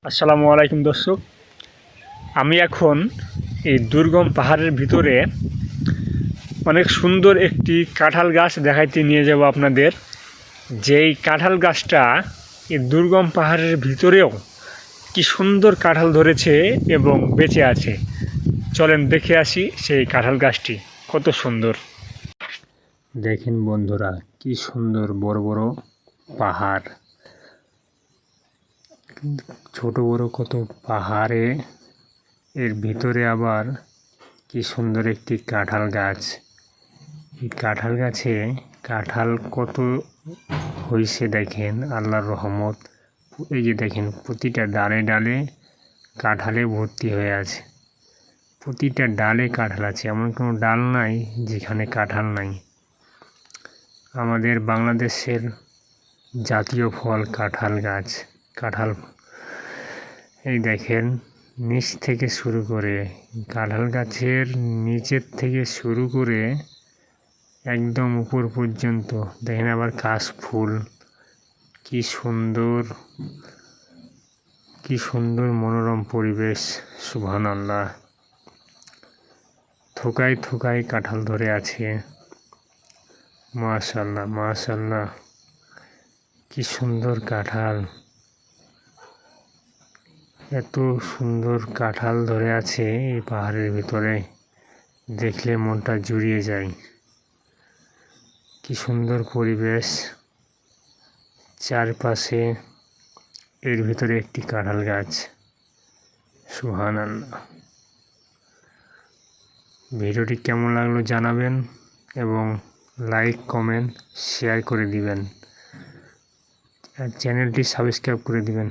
আসসালামু আলাইকুম দর্শক, আমি এখন এই দুর্গম পাহাড়ের ভিতরে অনেক সুন্দর একটি কাঁঠাল গাছ দেখাইতে নিয়ে যাব আপনাদের। যেই কাঁঠাল গাছটা এই দুর্গম পাহাড়ের ভিতরেও কি সুন্দর কাঁঠাল ধরেছে এবং বেঁচে আছে। চলেন দেখে আসি সেই কাঁঠাল গাছটি কত সুন্দর। দেখেন বন্ধুরা, কি সুন্দর বড় বড় পাহাড়, ছোট বড় কত পাহাড়ে, এর ভিতরে আবার কি সুন্দর একটি কাঁঠাল গাছ। এই কাঁঠাল গাছে কাঁঠাল কত হয়েছে দেখেন, আল্লাহর রহমত। এই যে দেখেন, প্রতিটা ডালে ডালে কাঁঠালে ভর্তি হয়ে আছে। প্রতিটা ডালে কাঁঠাল আছে, এমন কোনো ডাল নাই যেখানে কাঁঠাল নাই। আমাদের বাংলাদেশের জাতীয় ফল কাঁঠাল গাছ। কাঁঠাল এই দেখেন, নিচ থেকে শুরু করে কাঁঠাল গাছের নিচের থেকে শুরু করে একদম উপর পর্যন্ত দেখেন। আবার কাশ ফুল, কি সুন্দর, কি সুন্দর মনোরম পরিবেশ। সুবহানাল্লাহ। থোকায় থোকায় কাঁঠাল ধরে আছে। মাশাআল্লাহ মাশাআল্লাহ, কি সুন্দর কাঁঠাল। এত সুন্দর কাঁঠাল ধরে আছে এই পাহাড়ের ভিতরে, দেখলে মনটা জুড়িয়ে যায়। কি সুন্দর পরিবেশ, চারপাশে এর ভিতরে একটি কাঁঠাল গাছ। সুবহানাল্লাহ। ভিডিওটি কেমন লাগলো জানাবেন এবং লাইক কমেন্ট শেয়ার করে দিবেন আর চ্যানেলটি সাবস্ক্রাইব করে দিবেন।